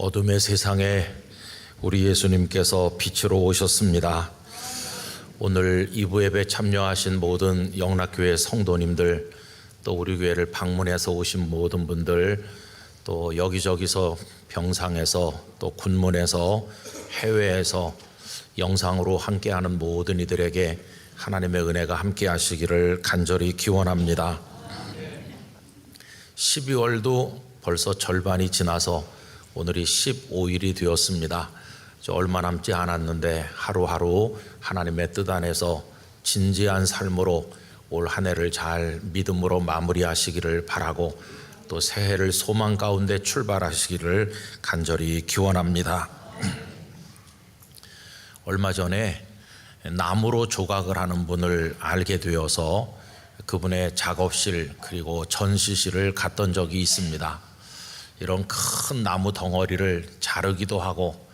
어둠의 세상에 우리 예수님께서 빛으로 오셨습니다. 오늘 2부 예배 참여하신 모든 영락교회 성도님들, 또 우리 교회를 방문해서 오신 모든 분들, 또 여기저기서 병상에서 또 군문에서 해외에서 영상으로 함께하는 모든 이들에게 하나님의 은혜가 함께 하시기를 간절히 기원합니다. 12월도 벌써 절반이 지나서 오늘이 15일이 되었습니다. 얼마 남지 않았는데 하루하루 하나님의 뜻 안에서 진지한 삶으로 올 한 해를 잘 믿음으로 마무리하시기를 바라고, 또 새해를 소망 가운데 출발하시기를 간절히 기원합니다. 얼마 전에 나무로 조각을 하는 분을 알게 되어서 그분의 작업실 그리고 전시실을 갔던 적이 있습니다. 이런 큰 나무 덩어리를 자르기도 하고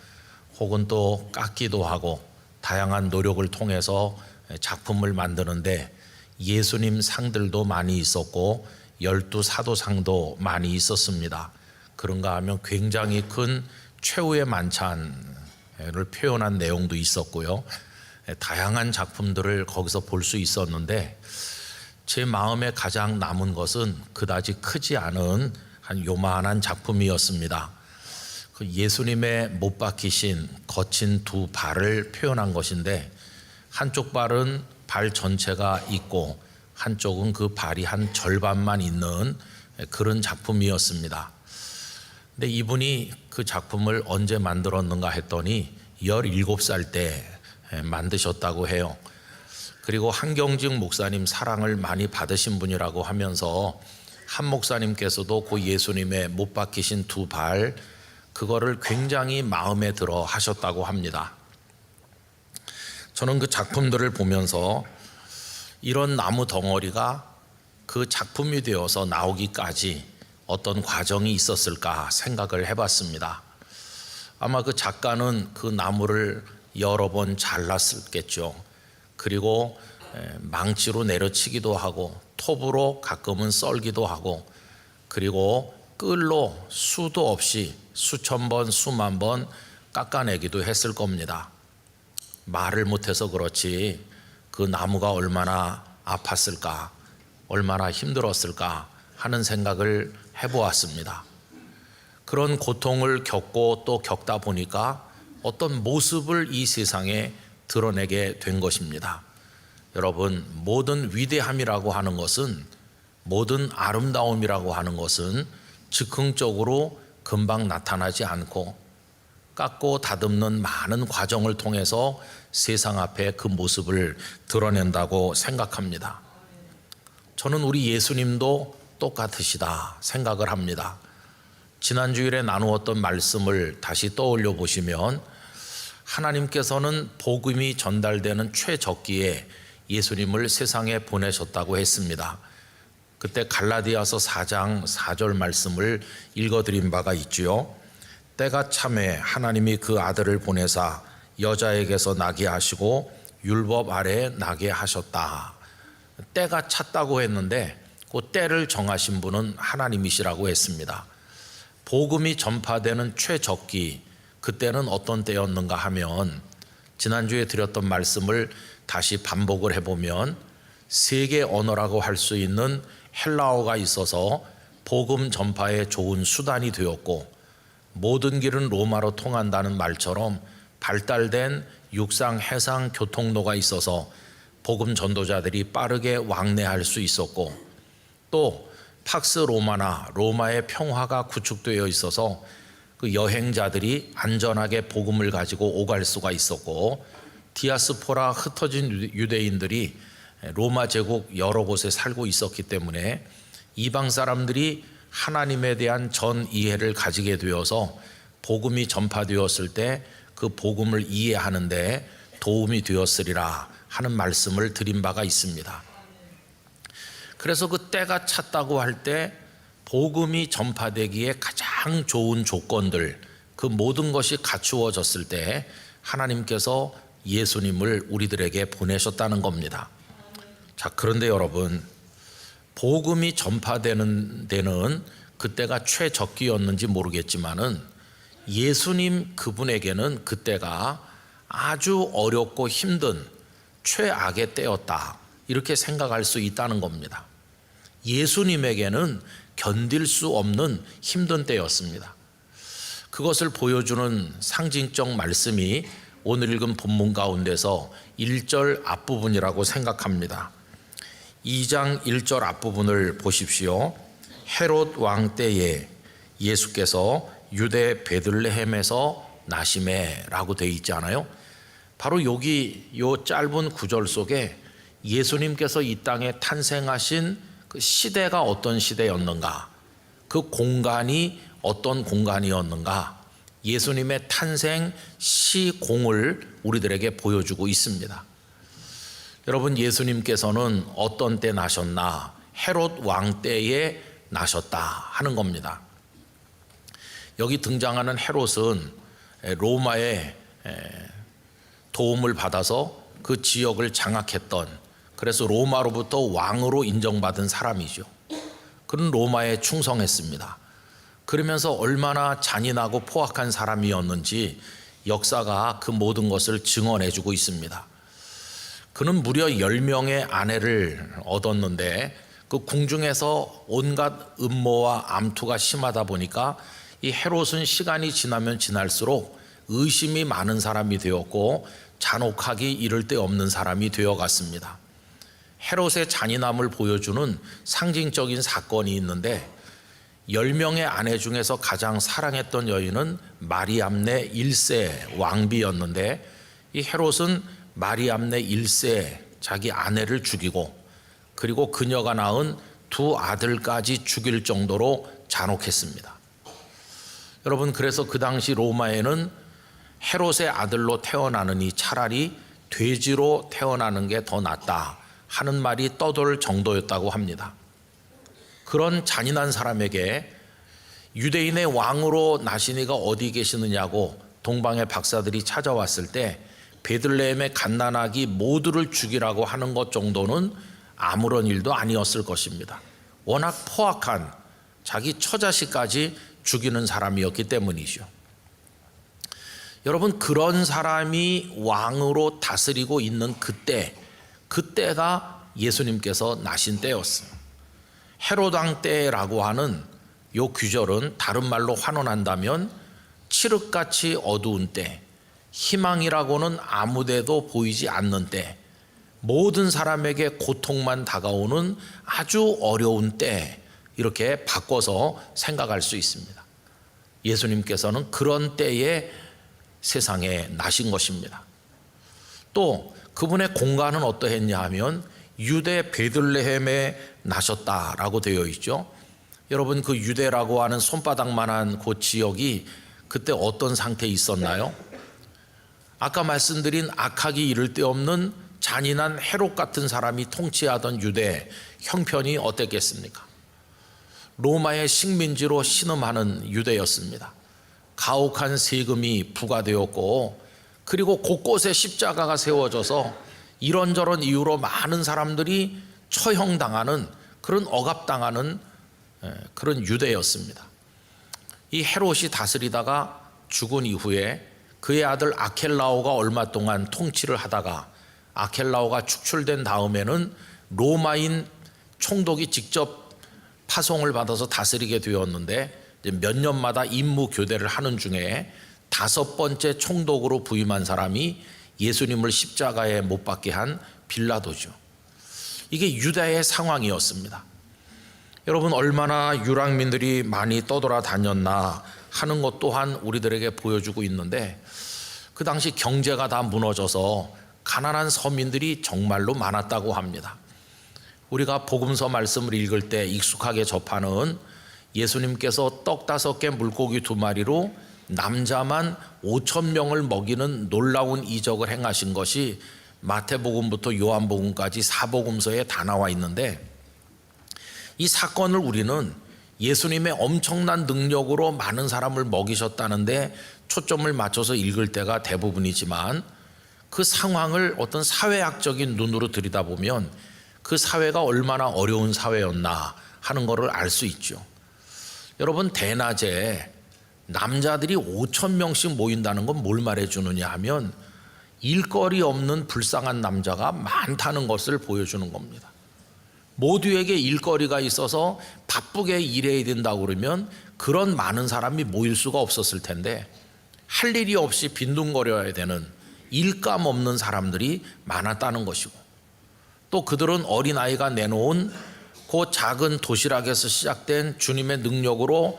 혹은 또 깎기도 하고 다양한 노력을 통해서 작품을 만드는데 예수님 상들도 많이 있었고 12사도상도 많이 있었습니다. 그런가 하면 굉장히 큰 최후의 만찬을 표현한 내용도 있었고요. 다양한 작품들을 거기서 볼 수 있었는데 제 마음에 가장 남은 것은 그다지 크지 않은 한 요만한 작품이었습니다. 그 예수님의 못 박히신 거친 두 발을 표현한 것인데, 한쪽 발은 발 전체가 있고 한쪽은 그 발이 한 절반만 있는 그런 작품이었습니다. 근데 이분이 그 작품을 언제 만들었는가 했더니 17살 때 만드셨다고 해요. 그리고 한경직 목사님 사랑을 많이 받으신 분이라고 하면서 한 목사님께서도 그 예수님의 못 박히신 두 발, 그거를 굉장히 마음에 들어 하셨다고 합니다. 저는 그 작품들을 보면서 이런 나무 덩어리가 그 작품이 되어서 나오기까지 어떤 과정이 있었을까 생각을 해봤습니다. 아마 그 작가는 그 나무를 여러 번 잘랐겠죠. 그리고 망치로 내려치기도 하고 톱으로 가끔은 썰기도 하고, 그리고 끌로 수도 없이 수천 번 수만 번 깎아내기도 했을 겁니다. 말을 못해서 그렇지 그 나무가 얼마나 아팠을까, 얼마나 힘들었을까 하는 생각을 해보았습니다. 그런 고통을 겪고 또 겪다 보니까 어떤 모습을 이 세상에 드러내게 된 것입니다. 여러분, 모든 위대함이라고 하는 것은, 모든 아름다움이라고 하는 것은 즉흥적으로 금방 나타나지 않고 깎고 다듬는 많은 과정을 통해서 세상 앞에 그 모습을 드러낸다고 생각합니다. 저는 우리 예수님도 똑같으시다 생각을 합니다. 지난 주일에 나누었던 말씀을 다시 떠올려 보시면 하나님께서는 복음이 전달되는 최적기에 예수님을 세상에 보내셨다고 했습니다. 그때 갈라디아서 4장 4절 말씀을 읽어드린 바가 있지요. 때가 참에 하나님이 그 아들을 보내사 여자에게서 나게 하시고 율법 아래에 나게 하셨다. 때가 찼다고 했는데 그 때를 정하신 분은 하나님이시라고 했습니다. 복음이 전파되는 최적기, 그때는 어떤 때였는가 하면 지난주에 드렸던 말씀을 다시 반복을 해보면 세계 언어라고 할 수 있는 헬라어가 있어서 복음 전파에 좋은 수단이 되었고, 모든 길은 로마로 통한다는 말처럼 발달된 육상 해상 교통로가 있어서 복음 전도자들이 빠르게 왕래할 수 있었고, 또 팍스 로마나 로마의 평화가 구축되어 있어서 그 여행자들이 안전하게 복음을 가지고 오갈 수가 있었고, 디아스포라 흩어진 유대인들이 로마 제국 여러 곳에 살고 있었기 때문에 이방 사람들이 하나님에 대한 전 이해를 가지게 되어서 복음이 전파되었을 때 그 복음을 이해하는데 도움이 되었으리라 하는 말씀을 드린 바가 있습니다. 그래서 그 때가 찼다고 할 때 복음이 전파되기에 가장 좋은 조건들, 그 모든 것이 갖추어졌을 때 하나님께서 예수님을 우리들에게 보내셨다는 겁니다. 자, 그런데 여러분, 복음이 전파되는 데는 그때가 최적기였는지 모르겠지만은 예수님 그분에게는 그때가 아주 어렵고 힘든 최악의 때였다, 이렇게 생각할 수 있다는 겁니다. 예수님에게는 견딜 수 없는 힘든 때였습니다. 그것을 보여주는 상징적 말씀이 오늘 읽은 본문 가운데서 1절 앞부분이라고 생각합니다. 2장 1절 앞부분을 보십시오. 헤롯 왕 때에 예수께서 유대 베들레헴에서 나시매라고 되어 있지 않아요? 바로 여기 요 짧은 구절 속에 예수님께서 이 땅에 탄생하신 그 시대가 어떤 시대였는가, 그 공간이 어떤 공간이었는가, 예수님의 탄생 시공을 우리들에게 보여주고 있습니다. 여러분, 예수님께서는 어떤 때 나셨나? 헤롯 왕 때에 나셨다 하는 겁니다. 여기 등장하는 헤롯은 로마의 도움을 받아서 그 지역을 장악했던, 그래서 로마로부터 왕으로 인정받은 사람이죠. 그는 로마에 충성했습니다. 그러면서 얼마나 잔인하고 포악한 사람이었는지 역사가 그 모든 것을 증언해주고 있습니다. 그는 무려 10명의 아내를 얻었는데 그 궁중에서 온갖 음모와 암투가 심하다 보니까 이 헤롯은 시간이 지나면 지날수록 의심이 많은 사람이 되었고 잔혹하기 이를 데 없는 사람이 되어갔습니다. 헤롯의 잔인함을 보여주는 상징적인 사건이 있는데 10명의 아내 중에서 가장 사랑했던 여인은 마리암네 1세 왕비였는데 이 헤롯은 마리암네 1세 자기 아내를 죽이고 그리고 그녀가 낳은 두 아들까지 죽일 정도로 잔혹했습니다. 여러분, 그래서 그 당시 로마에는 헤롯의 아들로 태어나느니 차라리 돼지로 태어나는 게 더 낫다 하는 말이 떠돌 정도였다고 합니다. 그런 잔인한 사람에게 유대인의 왕으로 나신 이가 어디 계시느냐고 동방의 박사들이 찾아왔을 때 베들레헴의 갓난아기 모두를 죽이라고 하는 것 정도는 아무런 일도 아니었을 것입니다. 워낙 포악한 자기 처자식까지 죽이는 사람이었기 때문이죠. 여러분, 그런 사람이 왕으로 다스리고 있는 그때가 예수님께서 나신 때였어요. 헤롯 왕 때라고 하는 요 규절은 다른 말로 환원한다면 칠흑같이 어두운 때, 희망이라고는 아무데도 보이지 않는 때, 모든 사람에게 고통만 다가오는 아주 어려운 때, 이렇게 바꿔서 생각할 수 있습니다. 예수님께서는 그런 때에 세상에 나신 것입니다. 또 그분의 공간은 어떠했냐 하면 유대 베들레헴에 나셨다라고 되어 있죠. 여러분, 그 유대라고 하는 손바닥만한 그 지역이 그때 어떤 상태에 있었나요? 아까 말씀드린 악하기 이를 데 없는 잔인한 헤롯 같은 사람이 통치하던 유대 형편이 어땠겠습니까? 로마의 식민지로 신음하는 유대였습니다. 가혹한 세금이 부과되었고 그리고 곳곳에 십자가가 세워져서 이런저런 이유로 많은 사람들이 처형당하는, 그런 억압당하는 그런 유대였습니다. 이 헤롯이 다스리다가 죽은 이후에 그의 아들 아켈라오가 얼마 동안 통치를 하다가 아켈라오가 축출된 다음에는 로마인 총독이 직접 파송을 받아서 다스리게 되었는데 몇 년마다 임무 교대를 하는 중에 5번째 총독으로 부임한 사람이 예수님을 십자가에 못 박게 한 빌라도죠. 이게 유다의 상황이었습니다. 여러분, 얼마나 유랑민들이 많이 떠돌아다녔나 하는 것 또한 우리들에게 보여주고 있는데 그 당시 경제가 다 무너져서 가난한 서민들이 정말로 많았다고 합니다. 우리가 복음서 말씀을 읽을 때 익숙하게 접하는 예수님께서 떡 5개 물고기 2마리로 남자만 5,000명을 먹이는 놀라운 이적을 행하신 것이 마태복음부터 요한복음까지 4복음서에 다 나와 있는데 이 사건을 우리는 예수님의 엄청난 능력으로 많은 사람을 먹이셨다는데 초점을 맞춰서 읽을 때가 대부분이지만 그 상황을 어떤 사회학적인 눈으로 들여다보면 그 사회가 얼마나 어려운 사회였나 하는 것을 알 수 있죠. 여러분, 대낮에 남자들이 5,000명씩 모인다는 건 뭘 말해주느냐 하면 일거리 없는 불쌍한 남자가 많다는 것을 보여주는 겁니다. 모두에게 일거리가 있어서 바쁘게 일해야 된다고 그러면 그런 많은 사람이 모일 수가 없었을 텐데 할 일이 없이 빈둥거려야 되는 일감 없는 사람들이 많았다는 것이고, 또 그들은 어린아이가 내놓은 그 작은 도시락에서 시작된 주님의 능력으로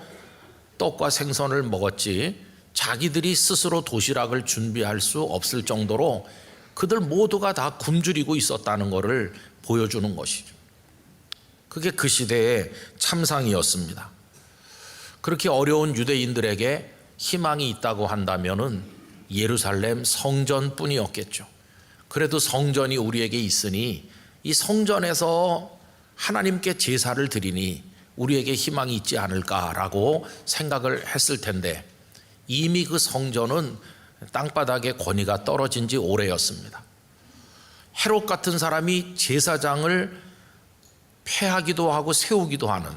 떡과 생선을 먹었지 자기들이 스스로 도시락을 준비할 수 없을 정도로 그들 모두가 다 굶주리고 있었다는 것을 보여주는 것이죠. 그게 그 시대의 참상이었습니다. 그렇게 어려운 유대인들에게 희망이 있다고 한다면은 예루살렘 성전뿐이었겠죠. 그래도 성전이 우리에게 있으니 이 성전에서 하나님께 제사를 드리니 우리에게 희망이 있지 않을까라고 생각을 했을 텐데, 이미 그 성전은 땅바닥에 권위가 떨어진 지 오래였습니다. 헤롯 같은 사람이 제사장을 폐하기도 하고 세우기도 하는,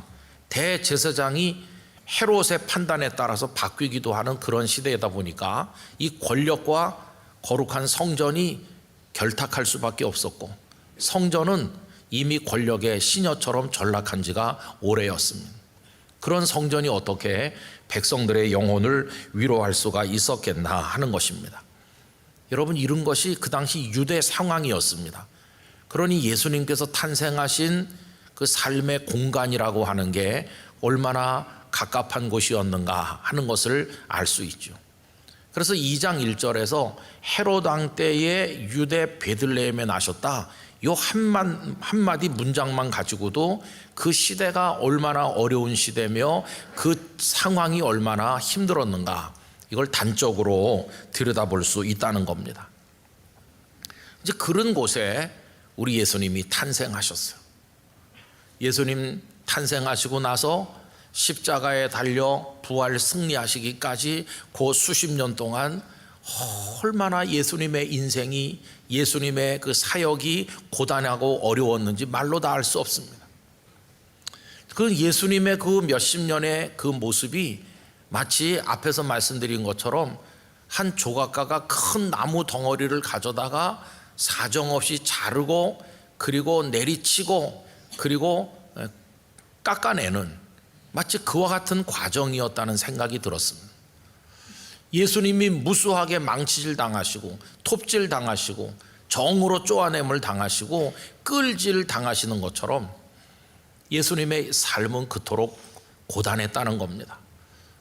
대제사장이 헤롯의 판단에 따라서 바뀌기도 하는 그런 시대이다 보니까 이 권력과 거룩한 성전이 결탁할 수밖에 없었고, 성전은 이미 권력의 시녀처럼 전락한 지가 오래였습니다. 그런 성전이 어떻게 백성들의 영혼을 위로할 수가 있었겠나 하는 것입니다. 여러분, 이런 것이 그 당시 유대 상황이었습니다. 그러니 예수님께서 탄생하신 그 삶의 공간이라고 하는 게 얼마나 갑갑한 곳이었는가 하는 것을 알 수 있죠. 그래서 2장 1절에서 헤롯 왕 때에 유대 베들레헴에 나셨다, 이 한마디 문장만 가지고도 그 시대가 얼마나 어려운 시대며 그 상황이 얼마나 힘들었는가, 이걸 단적으로 들여다볼 수 있다는 겁니다. 이제 그런 곳에 우리 예수님이 탄생하셨어요. 예수님 탄생하시고 나서 십자가에 달려 부활 승리하시기까지 그 수십 년 동안 얼마나 예수님의 인생이, 예수님의 그 사역이 고단하고 어려웠는지 말로 다 알 수 없습니다. 그 예수님의 그 몇십 년의 그 모습이 마치 앞에서 말씀드린 것처럼 한 조각가가 큰 나무 덩어리를 가져다가 사정없이 자르고 그리고 내리치고 그리고 깎아내는, 마치 그와 같은 과정이었다는 생각이 들었습니다. 예수님이 무수하게 망치질 당하시고 톱질 당하시고 정으로 쪼아냄을 당하시고 끌질 당하시는 것처럼 예수님의 삶은 그토록 고단했다는 겁니다.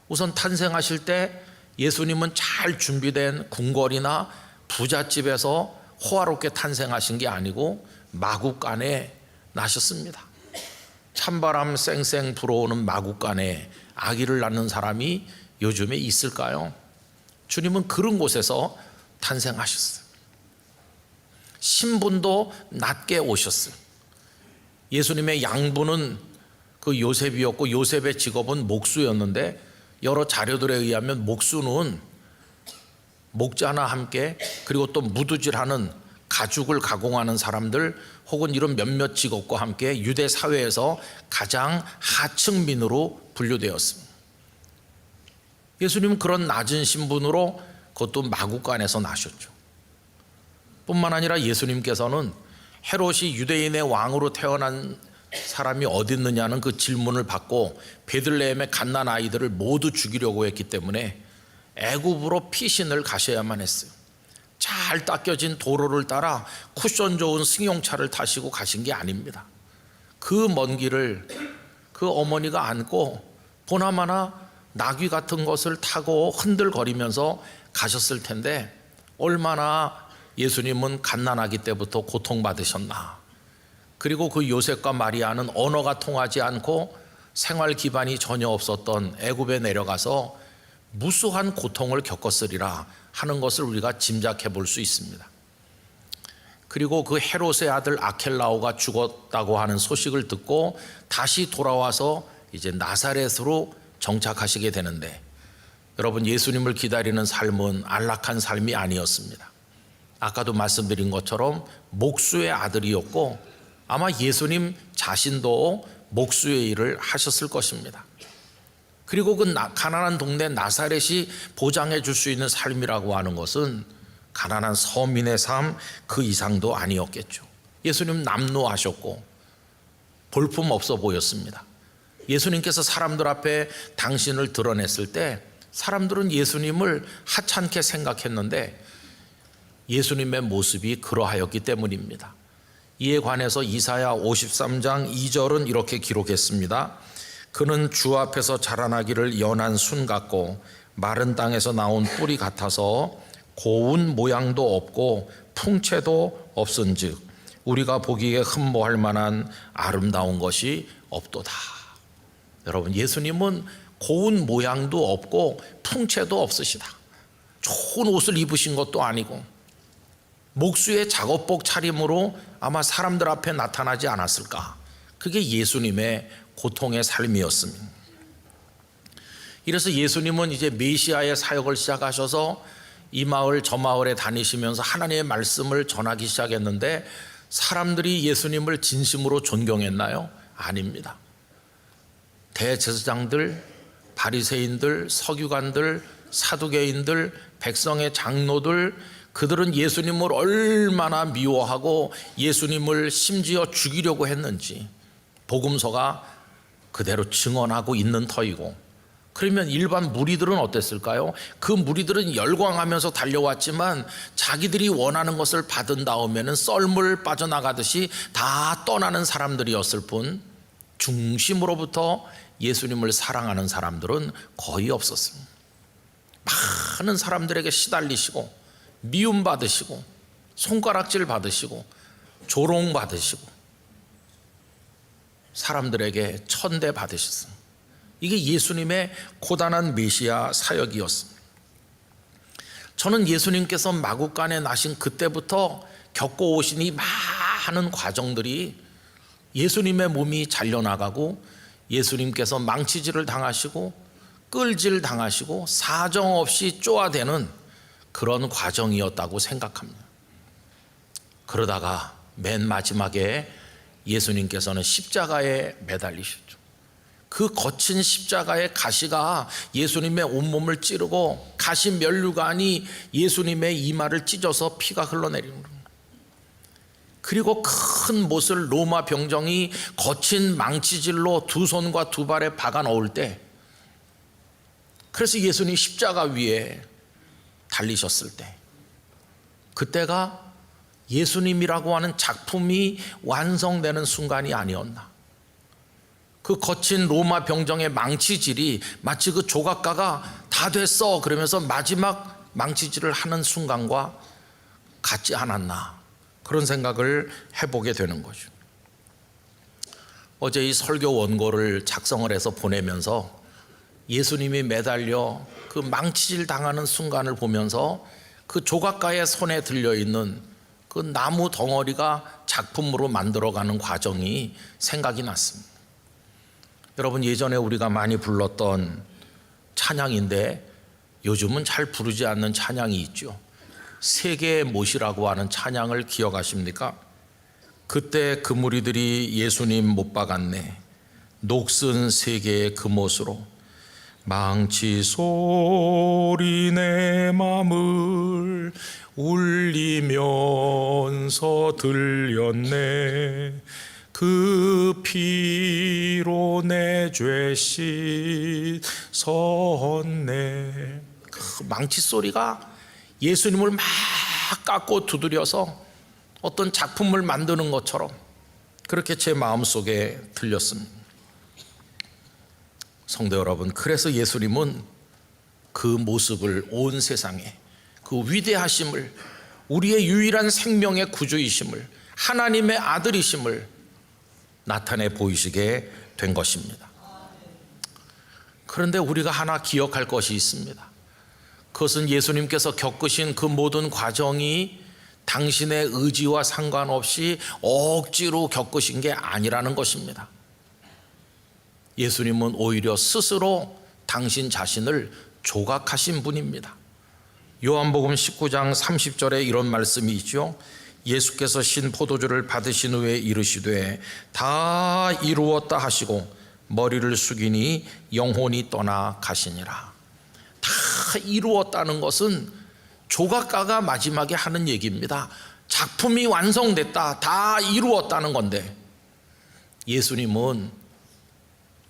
우선 탄생하실 때 예수님은 잘 준비된 궁궐이나 부잣집에서 호화롭게 탄생하신 게 아니고 마국간에 나셨습니다. 찬바람 쌩쌩 불어오는 마국간에 아기를 낳는 사람이 요즘에 있을까요? 주님은 그런 곳에서 탄생하셨어요. 신분도 낮게 오셨어요. 예수님의 양부는 그 요셉이었고 요셉의 직업은 목수였는데, 여러 자료들에 의하면 목수는 목자나 함께 그리고 또 무두질하는 가죽을 가공하는 사람들 혹은 이런 몇몇 직업과 함께 유대 사회에서 가장 하층민으로 분류되었습니다. 예수님은 그런 낮은 신분으로 그것도 마국간에서 나셨죠. 뿐만 아니라 예수님께서는 헤롯이 유대인의 왕으로 태어난 사람이 어디 있느냐는 그 질문을 받고 베들레헴의 갓난 아이들을 모두 죽이려고 했기 때문에 애굽으로 피신을 가셔야만 했어요. 잘 닦여진 도로를 따라 쿠션 좋은 승용차를 타시고 가신 게 아닙니다. 그 먼 길을 그 어머니가 안고 보나마나 나귀 같은 것을 타고 흔들거리면서 가셨을 텐데, 얼마나 예수님은 갓난아기 때부터 고통받으셨나. 그리고 그 요셉과 마리아는 언어가 통하지 않고 생활 기반이 전혀 없었던 애굽에 내려가서 무수한 고통을 겪었으리라 하는 것을 우리가 짐작해 볼 수 있습니다. 그리고 그 헤롯의 아들 아켈라오가 죽었다고 하는 소식을 듣고 다시 돌아와서 이제 나사렛으로 정착하시게 되는데, 여러분, 예수님을 기다리는 삶은 안락한 삶이 아니었습니다. 아까도 말씀드린 것처럼 목수의 아들이었고 아마 예수님 자신도 목수의 일을 하셨을 것입니다. 그리고 그 가난한 동네 나사렛이 보장해 줄 수 있는 삶이라고 하는 것은 가난한 서민의 삶 그 이상도 아니었겠죠. 예수님 남루하셨고 볼품 없어 보였습니다. 예수님께서 사람들 앞에 당신을 드러냈을 때 사람들은 예수님을 하찮게 생각했는데 예수님의 모습이 그러하였기 때문입니다. 이에 관해서 이사야 53장 2절은 이렇게 기록했습니다. 그는 주 앞에서 자라나기를 연한 순 같고 마른 땅에서 나온 뿌리 같아서 고운 모양도 없고 풍채도 없은즉 우리가 보기에 흠모할 만한 아름다운 것이 없도다. 여러분, 예수님은 고운 모양도 없고 풍채도 없으시다. 좋은 옷을 입으신 것도 아니고 목수의 작업복 차림으로 아마 사람들 앞에 나타나지 않았을까. 그게 예수님의 고통의 삶이었습니다. 이래서 예수님은 이제 메시아의 사역을 시작하셔서 이 마을 저 마을에 다니시면서 하나님의 말씀을 전하기 시작했는데 사람들이 예수님을 진심으로 존경했나요? 아닙니다. 대제사장들, 바리새인들, 서기관들, 사두개인들, 백성의 장로들, 그들은 예수님을 얼마나 미워하고 예수님을 심지어 죽이려고 했는지 복음서가 그대로 증언하고 있는 터이고, 그러면 일반 무리들은 어땠을까요? 그 무리들은 열광하면서 달려왔지만 자기들이 원하는 것을 받은 다음에는 썰물 빠져나가듯이 다 떠나는 사람들이었을 뿐 중심으로부터 예수님을 사랑하는 사람들은 거의 없었습니다. 많은 사람들에게 시달리시고 미움받으시고 손가락질 받으시고 조롱받으시고 사람들에게 천대받으셨습니다. 이게 예수님의 고단한 메시아 사역이었습니다. 저는 예수님께서 마구간에 나신 그때부터 겪어오신 이 많은 과정들이 예수님의 몸이 잘려나가고 예수님께서 망치질을 당하시고 끌질 당하시고 사정없이 쪼아대는 그런 과정이었다고 생각합니다. 그러다가 맨 마지막에 예수님께서는 십자가에 매달리셨죠. 그 거친 십자가의 가시가 예수님의 온몸을 찌르고 가시 면류관이 예수님의 이마를 찢어서 피가 흘러내리는 겁니다. 그리고 큰 못을 로마 병정이 거친 망치질로 두 손과 두 발에 박아 넣을 때, 그래서 예수님이 십자가 위에 달리셨을 때, 그때가 예수님이라고 하는 작품이 완성되는 순간이 아니었나. 그 거친 로마 병정의 망치질이 마치 그 조각가가 다 됐어 그러면서 마지막 망치질을 하는 순간과 같지 않았나, 그런 생각을 해보게 되는 거죠. 어제 이 설교 원고를 작성을 해서 보내면서 예수님이 매달려 그 망치질 당하는 순간을 보면서 그 조각가의 손에 들려있는 그 나무 덩어리가 작품으로 만들어가는 과정이 생각이 났습니다. 여러분, 예전에 우리가 많이 불렀던 찬양인데 요즘은 잘 부르지 않는 찬양이 있죠. 세계의 못이라고 하는 찬양을 기억하십니까? 그때 그 무리들이 예수님 못 박았네, 녹슨 세계의 그 못으로 망치 소리 내 맘을 울리면서 들렸네, 그 피로 내 죄 씻었네. 그 망치 소리가 예수님을 막 깎고 두드려서 어떤 작품을 만드는 것처럼 그렇게 제 마음속에 들렸습니다. 성도 여러분, 그래서 예수님은 그 모습을 온 세상에, 그 위대하심을, 우리의 유일한 생명의 구주이심을, 하나님의 아들이심을 나타내 보이시게 된 것입니다. 그런데 우리가 하나 기억할 것이 있습니다. 그것은 예수님께서 겪으신 그 모든 과정이 당신의 의지와 상관없이 억지로 겪으신 게 아니라는 것입니다. 예수님은 오히려 스스로 당신 자신을 조각하신 분입니다. 요한복음 19장 30절에 이런 말씀이 있죠. 예수께서 신 포도주를 받으신 후에 이르시되 다 이루었다 하시고 머리를 숙이니 영혼이 떠나 가시니라. 다 이루었다는 것은 조각가가 마지막에 하는 얘기입니다. 작품이 완성됐다, 다 이루었다는 건데, 예수님은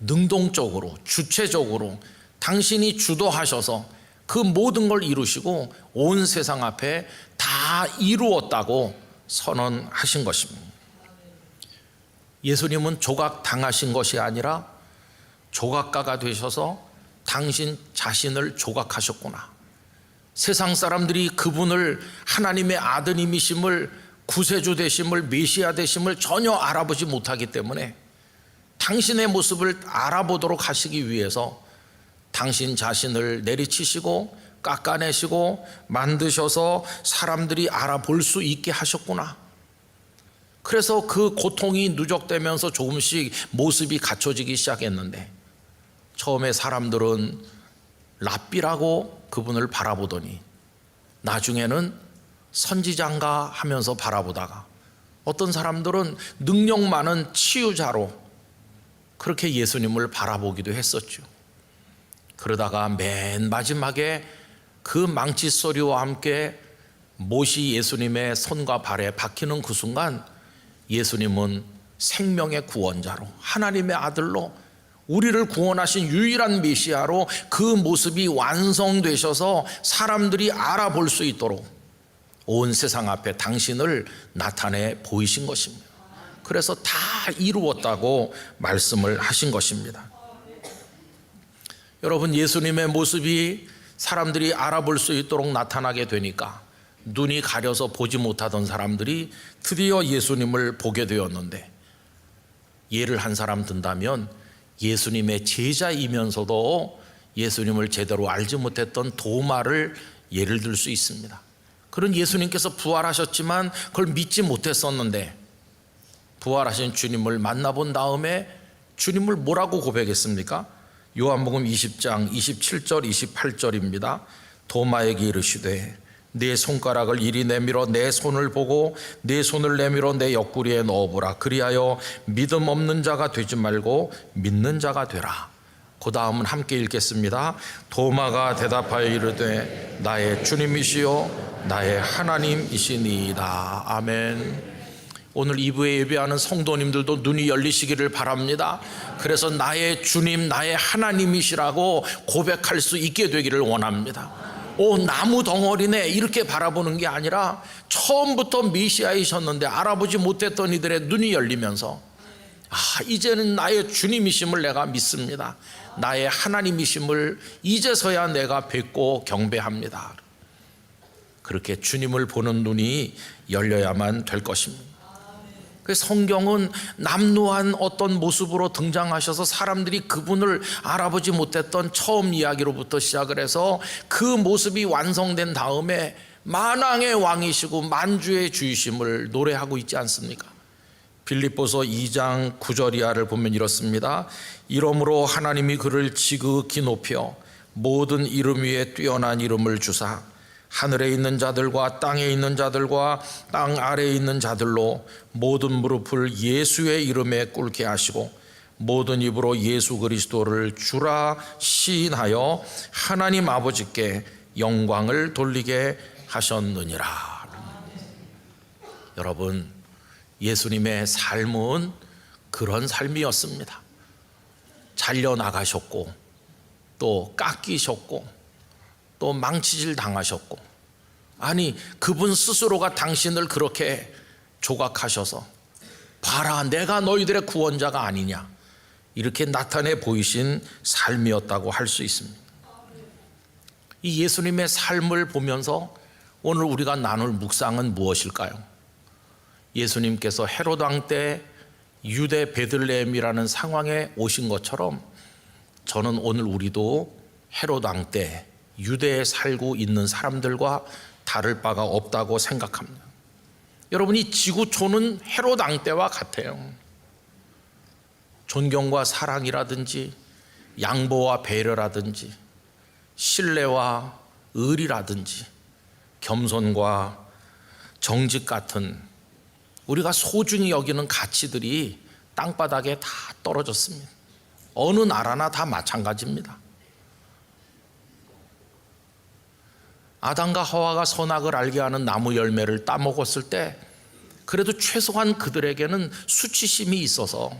능동적으로 주체적으로 당신이 주도하셔서 그 모든 걸 이루시고 온 세상 앞에 다 이루었다고 선언하신 것입니다. 예수님은 조각 당하신 것이 아니라 조각가가 되셔서 당신 자신을 조각하셨구나. 세상 사람들이 그분을 하나님의 아드님이심을, 구세주 되심을, 메시아 되심을 전혀 알아보지 못하기 때문에 당신의 모습을 알아보도록 하시기 위해서 당신 자신을 내리치시고 깎아내시고 만드셔서 사람들이 알아볼 수 있게 하셨구나. 그래서 그 고통이 누적되면서 조금씩 모습이 갖춰지기 시작했는데, 처음에 사람들은 랍비라고 그분을 바라보더니 나중에는 선지자인가 하면서 바라보다가 어떤 사람들은 능력 많은 치유자로 그렇게 예수님을 바라보기도 했었죠. 그러다가 맨 마지막에 그 망치 소리와 함께 못이 예수님의 손과 발에 박히는 그 순간 예수님은 생명의 구원자로, 하나님의 아들로, 우리를 구원하신 유일한 메시아로 그 모습이 완성되셔서 사람들이 알아볼 수 있도록 온 세상 앞에 당신을 나타내 보이신 것입니다. 그래서 다 이루었다고 말씀을 하신 것입니다. 여러분, 예수님의 모습이 사람들이 알아볼 수 있도록 나타나게 되니까 눈이 가려서 보지 못하던 사람들이 드디어 예수님을 보게 되었는데, 예를 한 사람 든다면 예수님의 제자이면서도 예수님을 제대로 알지 못했던 도마를 예를 들 수 있습니다. 그런 예수님께서 부활하셨지만 그걸 믿지 못했었는데, 부활하신 주님을 만나본 다음에 주님을 뭐라고 고백했습니까? 요한복음 20장 27절 28절입니다. 도마에게 이르시되 네 손가락을 이리 내밀어 내 손을 보고 네 손을 내밀어 내 옆구리에 넣어보라. 그리하여 믿음 없는 자가 되지 말고 믿는 자가 되라. 그 다음은 함께 읽겠습니다. 도마가 대답하여 이르되 나의 주님이시요 나의 하나님이시니이다. 아멘. 오늘 2부에 예배하는 성도님들도 눈이 열리시기를 바랍니다. 그래서 나의 주님, 나의 하나님이시라고 고백할 수 있게 되기를 원합니다. 나무 덩어리네 이렇게 바라보는 게 아니라 처음부터 메시아이셨는데 알아보지 못했던 이들의 눈이 열리면서 이제는 나의 주님이심을 내가 믿습니다. 나의 하나님이심을 이제서야 내가 뵙고 경배합니다. 그렇게 주님을 보는 눈이 열려야만 될 것입니다. 그 성경은 남루한 어떤 모습으로 등장하셔서 사람들이 그분을 알아보지 못했던 처음 이야기로부터 시작을 해서 그 모습이 완성된 다음에 만왕의 왕이시고 만주의 주이심을 노래하고 있지 않습니까? 빌립보서 2장 9절 이하를 보면 이렇습니다. 이러므로 하나님이 그를 지극히 높여 모든 이름 위에 뛰어난 이름을 주사 하늘에 있는 자들과 땅에 있는 자들과 땅 아래에 있는 자들로 모든 무릎을 예수의 이름에 꿇게 하시고 모든 입으로 예수 그리스도를 주라 시인하여 하나님 아버지께 영광을 돌리게 하셨느니라. 여러분, 예수님의 삶은 그런 삶이었습니다. 잘려나가셨고 또 깎이셨고 또 망치질 당하셨고, 아니 그분 스스로가 당신을 그렇게 조각하셔서 봐라 내가 너희들의 구원자가 아니냐 이렇게 나타내 보이신 삶이었다고 할 수 있습니다. 이 예수님의 삶을 보면서 오늘 우리가 나눌 묵상은 무엇일까요? 예수님께서 헤롯 왕 때 유대 베들레헴이라는 상황에 오신 것처럼 저는 오늘 우리도 헤롯 왕 때 유대에 살고 있는 사람들과 다를 바가 없다고 생각합니다. 여러분, 이 지구촌은 헤롯 왕 때와 같아요. 존경과 사랑이라든지 양보와 배려라든지 신뢰와 의리라든지 겸손과 정직 같은 우리가 소중히 여기는 가치들이 땅바닥에 다 떨어졌습니다. 어느 나라나 다 마찬가지입니다. 아담과 하와가 선악을 알게 하는 나무 열매를 따먹었을 때 그래도 최소한 그들에게는 수치심이 있어서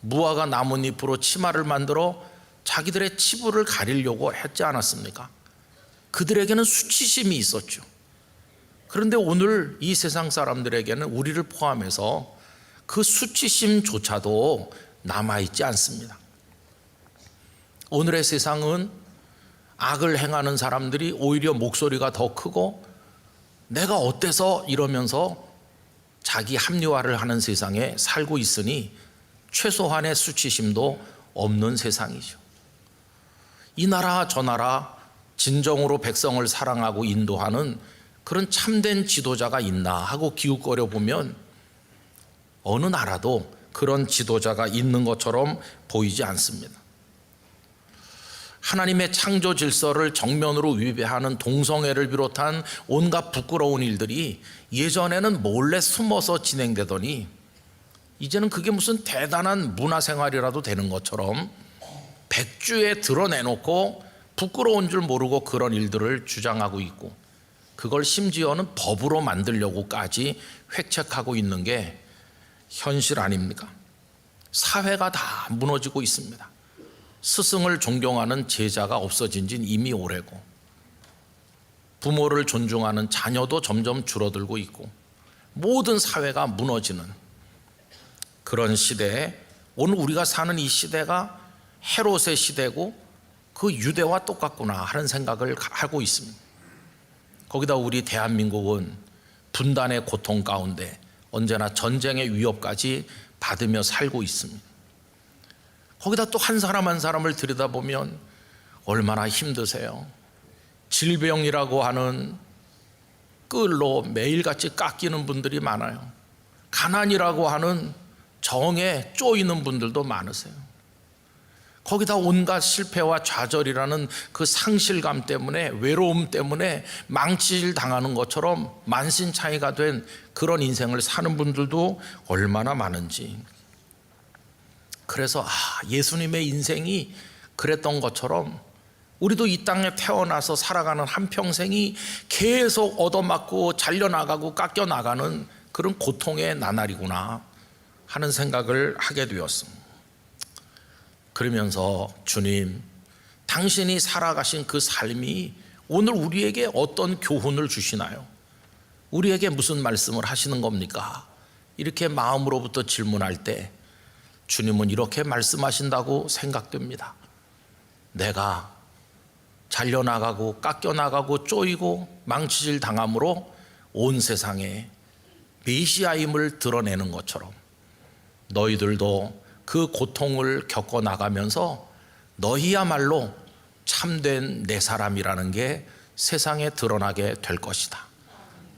무화과 나뭇잎으로 치마를 만들어 자기들의 치부를 가리려고 했지 않았습니까? 그들에게는 수치심이 있었죠. 그런데 오늘 이 세상 사람들에게는 우리를 포함해서 그 수치심조차도 남아있지 않습니다. 오늘의 세상은 악을 행하는 사람들이 오히려 목소리가 더 크고 내가 어때서 이러면서 자기 합리화를 하는 세상에 살고 있으니 최소한의 수치심도 없는 세상이죠. 이 나라 저 나라 진정으로 백성을 사랑하고 인도하는 그런 참된 지도자가 있나 하고 기웃거려 보면 어느 나라도 그런 지도자가 있는 것처럼 보이지 않습니다. 하나님의 창조 질서를 정면으로 위배하는 동성애를 비롯한 온갖 부끄러운 일들이 예전에는 몰래 숨어서 진행되더니 이제는 그게 무슨 대단한 문화생활이라도 되는 것처럼 백주에 드러내놓고 부끄러운 줄 모르고 그런 일들을 주장하고 있고 그걸 심지어는 법으로 만들려고까지 획책하고 있는 게 현실 아닙니까? 사회가 다 무너지고 있습니다. 스승을 존경하는 제자가 없어진 지는 이미 오래고 부모를 존중하는 자녀도 점점 줄어들고 있고 모든 사회가 무너지는 그런 시대에 오늘 우리가 사는 이 시대가 헤롯의 시대고 그 유대와 똑같구나 하는 생각을 하고 있습니다. 거기다 우리 대한민국은 분단의 고통 가운데 언제나 전쟁의 위협까지 받으며 살고 있습니다. 거기다 또 한 사람 한 사람을 들여다보면 얼마나 힘드세요. 질병이라고 하는 끌로 매일같이 깎이는 분들이 많아요. 가난이라고 하는 정에 쪼이는 분들도 많으세요. 거기다 온갖 실패와 좌절이라는 그 상실감 때문에 외로움 때문에 망칠 당하는 것처럼 만신창이가 된 그런 인생을 사는 분들도 얼마나 많은지. 그래서 예수님의 인생이 그랬던 것처럼 우리도 이 땅에 태어나서 살아가는 한평생이 계속 얻어맞고 잘려나가고 깎여나가는 그런 고통의 나날이구나 하는 생각을 하게 되었습니다. 그러면서 주님, 당신이 살아가신 그 삶이 오늘 우리에게 어떤 교훈을 주시나요? 우리에게 무슨 말씀을 하시는 겁니까? 이렇게 마음으로부터 질문할 때 주님은 이렇게 말씀하신다고 생각됩니다. 내가 잘려나가고 깎여나가고 쪼이고 망치질 당함으로 온 세상에 메시아임을 드러내는 것처럼 너희들도 그 고통을 겪어나가면서 너희야말로 참된 내 사람이라는 게 세상에 드러나게 될 것이다.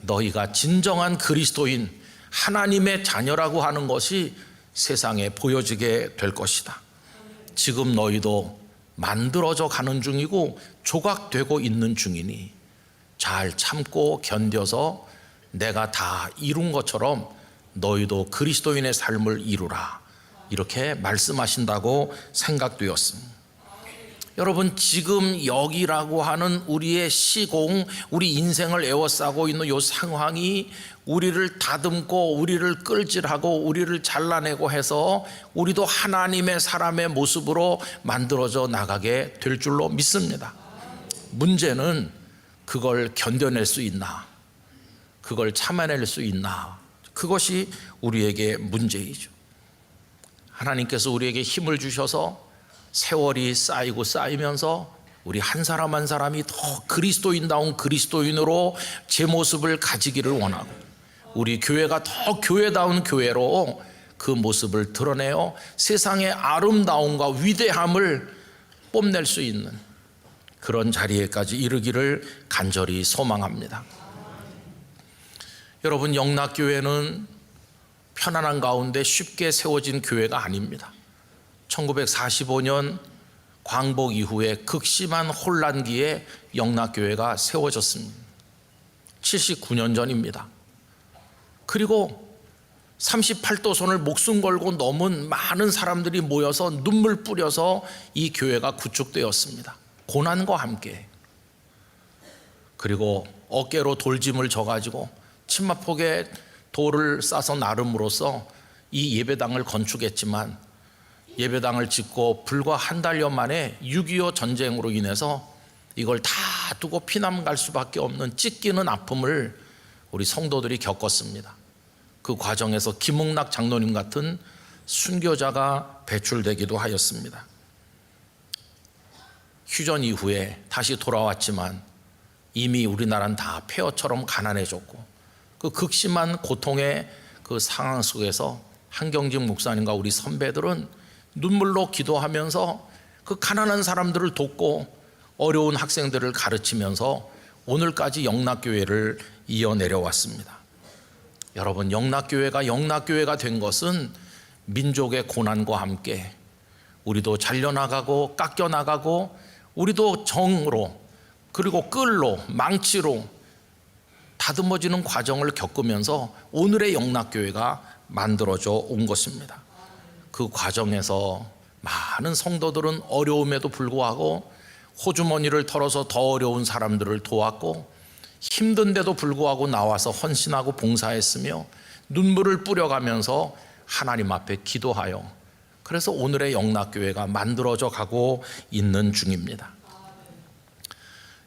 너희가 진정한 그리스도인 하나님의 자녀라고 하는 것이 세상에 보여지게 될 것이다. 지금 너희도 만들어져 가는 중이고 조각되고 있는 중이니 잘 참고 견뎌서 내가 다 이룬 것처럼 너희도 그리스도인의 삶을 이루라. 이렇게 말씀하신다고 생각되었습니다. 여러분, 지금 여기라고 하는 우리의 시공, 우리 인생을 에워싸고 있는 이 상황이 우리를 다듬고 우리를 끌질하고 우리를 잘라내고 해서 우리도 하나님의 사람의 모습으로 만들어져 나가게 될 줄로 믿습니다. 문제는 그걸 견뎌낼 수 있나, 그걸 참아낼 수 있나, 그것이 우리에게 문제이죠. 하나님께서 우리에게 힘을 주셔서 세월이 쌓이고 쌓이면서 우리 한 사람 한 사람이 더 그리스도인다운 그리스도인으로 제 모습을 가지기를 원하고 우리 교회가 더 교회다운 교회로 그 모습을 드러내어 세상의 아름다움과 위대함을 뽐낼 수 있는 그런 자리에까지 이르기를 간절히 소망합니다. 여러분, 영락교회는 편안한 가운데 쉽게 세워진 교회가 아닙니다. 1945년 광복 이후에 극심한 혼란기에 영락교회가 세워졌습니다. 79년 전입니다. 그리고 38도선을 목숨 걸고 넘은 많은 사람들이 모여서 눈물 뿌려서 이 교회가 구축되었습니다. 고난과 함께. 그리고 어깨로 돌짐을 져가지고 치마폭에 돌을 싸서 나름으로써 이 예배당을 건축했지만, 예배당을 짓고 불과 한 달여 만에 6.25 전쟁으로 인해서 이걸 다 두고 피남 갈 수밖에 없는 찢기는 아픔을 우리 성도들이 겪었습니다. 그 과정에서 김흥락 장로님 같은 순교자가 배출되기도 하였습니다. 휴전 이후에 다시 돌아왔지만 이미 우리나라는 다 폐허처럼 가난해졌고, 그 극심한 고통의 그 상황 속에서 한경직 목사님과 우리 선배들은 눈물로 기도하면서 그 가난한 사람들을 돕고 어려운 학생들을 가르치면서 오늘까지 영락교회를 이어내려왔습니다. 여러분, 영락교회가 영락교회가 된 것은 민족의 고난과 함께 우리도 잘려나가고 깎여나가고, 우리도 정으로 그리고 끌로 망치로 다듬어지는 과정을 겪으면서 오늘의 영락교회가 만들어져 온 것입니다. 그 과정에서 많은 성도들은 어려움에도 불구하고 호주머니를 털어서 더 어려운 사람들을 도왔고, 힘든데도 불구하고 나와서 헌신하고 봉사했으며 눈물을 뿌려가면서 하나님 앞에 기도하여, 그래서 오늘의 영락교회가 만들어져 가고 있는 중입니다.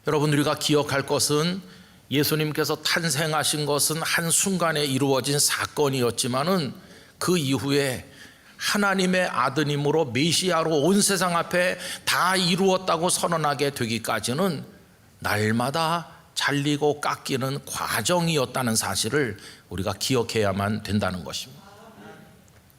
여러분, 우리가 기억할 것은 예수님께서 탄생하신 것은 한순간에 이루어진 사건이었지만은 그 이후에 하나님의 아드님으로 메시아로 온 세상 앞에 다 이루었다고 선언하게 되기까지는 날마다 잘리고 깎이는 과정이었다는 사실을 우리가 기억해야만 된다는 것입니다.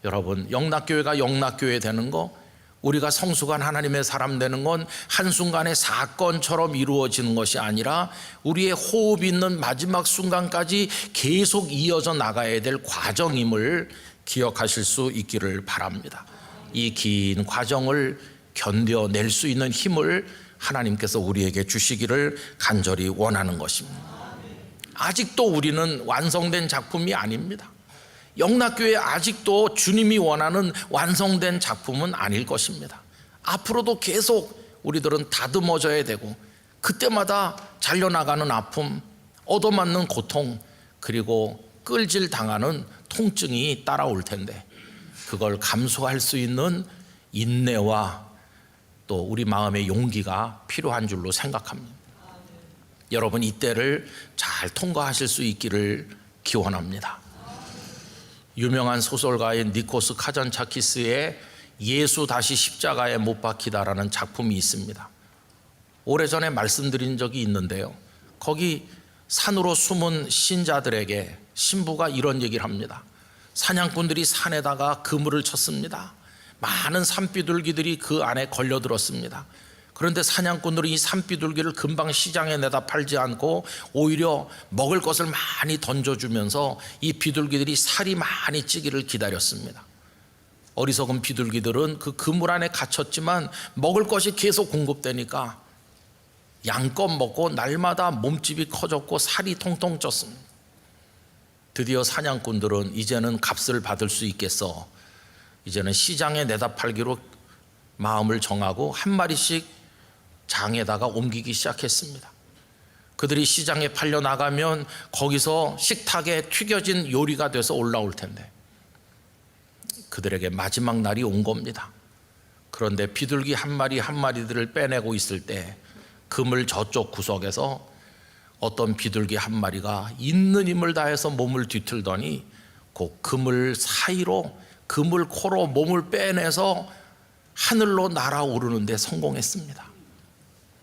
여러분, 영락교회가 영락교회 되는 거, 우리가 성숙한 하나님의 사람 되는 건 한순간의 사건처럼 이루어지는 것이 아니라 우리의 호흡 있는 마지막 순간까지 계속 이어져 나가야 될 과정임을 기억하실 수 있기를 바랍니다. 이 긴 과정을 견뎌낼 수 있는 힘을 하나님께서 우리에게 주시기를 간절히 원하는 것입니다. 아직도 우리는 완성된 작품이 아닙니다. 영락교회 아직도 주님이 원하는 완성된 작품은 아닐 것입니다. 앞으로도 계속 우리들은 다듬어져야 되고, 그때마다 잘려나가는 아픔, 얻어맞는 고통, 그리고 끌질 당하는 통증이 따라올 텐데, 그걸 감수할 수 있는 인내와 또 우리 마음의 용기가 필요한 줄로 생각합니다. 여러분, 이때를 잘 통과하실 수 있기를 기원합니다. 유명한 소설가인 니코스 카잔차키스의 예수 다시 십자가에 못 박히다라는 작품이 있습니다. 오래전에 말씀드린 적이 있는데요, 거기 산으로 숨은 신자들에게 신부가 이런 얘기를 합니다. 사냥꾼들이 산에다가 그물을 쳤습니다. 많은 산비둘기들이 그 안에 걸려들었습니다. 그런데 사냥꾼들은 이 산비둘기를 금방 시장에 내다 팔지 않고 오히려 먹을 것을 많이 던져주면서 이 비둘기들이 살이 많이 찌기를 기다렸습니다. 어리석은 비둘기들은 그 그물 안에 갇혔지만 먹을 것이 계속 공급되니까 양껏 먹고 날마다 몸집이 커졌고 살이 통통 쪘습니다. 드디어 사냥꾼들은 이제는 값을 받을 수 있겠어, 이제는 시장에 내다 팔기로 마음을 정하고 한 마리씩 장에다가 옮기기 시작했습니다. 그들이 시장에 팔려 나가면 거기서 식탁에 튀겨진 요리가 돼서 올라올 텐데, 그들에게 마지막 날이 온 겁니다. 그런데 비둘기 한 마리 한 마리들을 빼내고 있을 때 그물 저쪽 구석에서 어떤 비둘기 한 마리가 있는 힘을 다해서 몸을 뒤틀더니 그 그물 사이로, 그물 코로 몸을 빼내서 하늘로 날아오르는데 성공했습니다.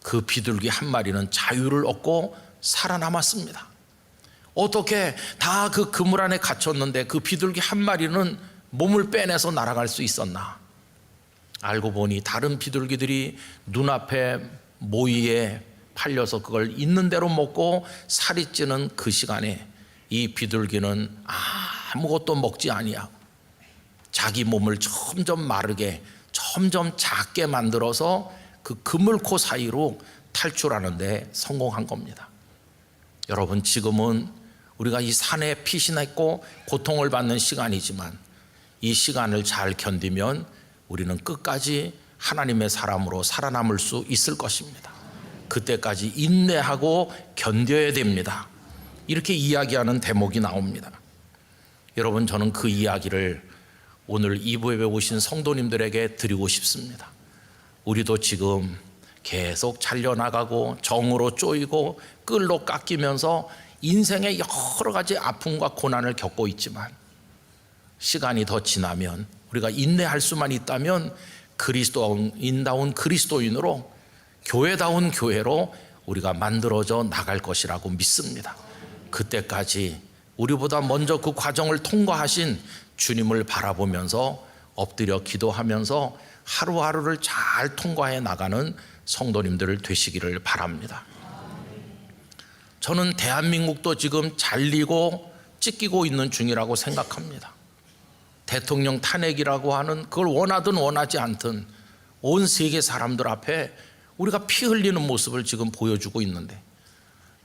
그 비둘기 한 마리는 자유를 얻고 살아남았습니다. 어떻게 다 그 그물 안에 갇혔는데 그 비둘기 한 마리는 몸을 빼내서 날아갈 수 있었나? 알고 보니 다른 비둘기들이 눈앞에 모이에 팔려서 그걸 있는 대로 먹고 살이 찌는 그 시간에 이 비둘기는 아무것도 먹지 아니하고 자기 몸을 점점 마르게, 점점 작게 만들어서 그 그물코 사이로 탈출하는 데 성공한 겁니다. 여러분, 지금은 우리가 이 산에 피신했고 고통을 받는 시간이지만 이 시간을 잘 견디면 우리는 끝까지 하나님의 사람으로 살아남을 수 있을 것입니다. 그때까지 인내하고 견뎌야 됩니다. 이렇게 이야기하는 대목이 나옵니다. 여러분, 저는 그 이야기를 오늘 2부 예배 오신 성도님들에게 드리고 싶습니다. 우리도 지금 계속 잘려나가고 정으로 쪼이고 끌로 깎이면서 인생의 여러 가지 아픔과 고난을 겪고 있지만 시간이 더 지나면 우리가 인내할 수만 있다면 그리스도인다운 그리스도인으로, 교회다운 교회로 우리가 만들어져 나갈 것이라고 믿습니다. 그때까지 우리보다 먼저 그 과정을 통과하신 주님을 바라보면서 엎드려 기도하면서 하루하루를 잘 통과해 나가는 성도님들 되시기를 바랍니다. 저는 대한민국도 지금 잘리고 찢기고 있는 중이라고 생각합니다. 대통령 탄핵이라고 하는, 그걸 원하든 원하지 않든 온 세계 사람들 앞에 우리가 피 흘리는 모습을 지금 보여주고 있는데,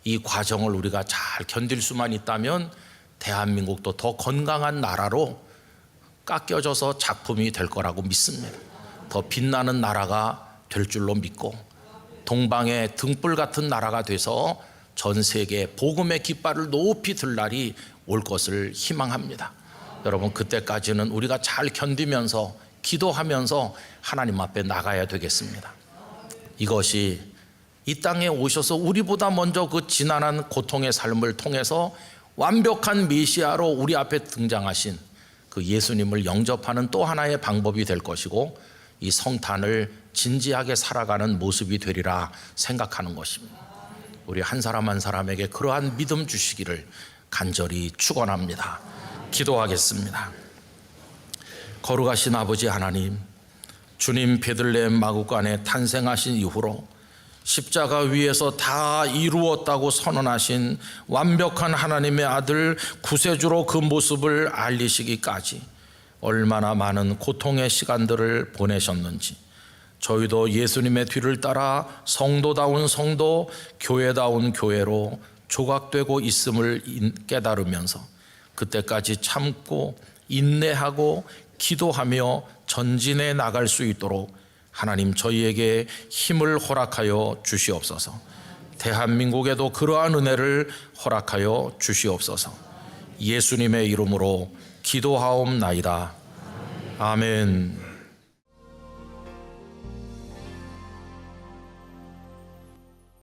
이 과정을 우리가 잘 견딜 수만 있다면 대한민국도 더 건강한 나라로 깎여져서 작품이 될 거라고 믿습니다. 더 빛나는 나라가 될 줄로 믿고 동방의 등불 같은 나라가 돼서 전 세계 복음의 깃발을 높이 들 날이 올 것을 희망합니다. 여러분, 그때까지는 우리가 잘 견디면서 기도하면서 하나님 앞에 나가야 되겠습니다. 이것이 이 땅에 오셔서 우리보다 먼저 그 지난한 고통의 삶을 통해서 완벽한 메시아로 우리 앞에 등장하신 그 예수님을 영접하는 또 하나의 방법이 될 것이고, 이 성탄을 진지하게 살아가는 모습이 되리라 생각하는 것입니다. 우리 한 사람 한 사람에게 그러한 믿음 주시기를 간절히 축원합니다. 기도하겠습니다. 거룩하신 아버지 하나님, 주님 베들레헴 마구간에 탄생하신 이후로 십자가 위에서 다 이루었다고 선언하신 완벽한 하나님의 아들 구세주로 그 모습을 알리시기까지 얼마나 많은 고통의 시간들을 보내셨는지, 저희도 예수님의 뒤를 따라 성도다운 성도, 교회다운 교회로 조각되고 있음을 깨달으면서 그때까지 참고 인내하고 기도하며 전진해 나갈 수 있도록 하나님, 저희에게 힘을 허락하여 주시옵소서. 대한민국에도 그러한 은혜를 허락하여 주시옵소서. 예수님의 이름으로 기도하옵나이다. 아멘.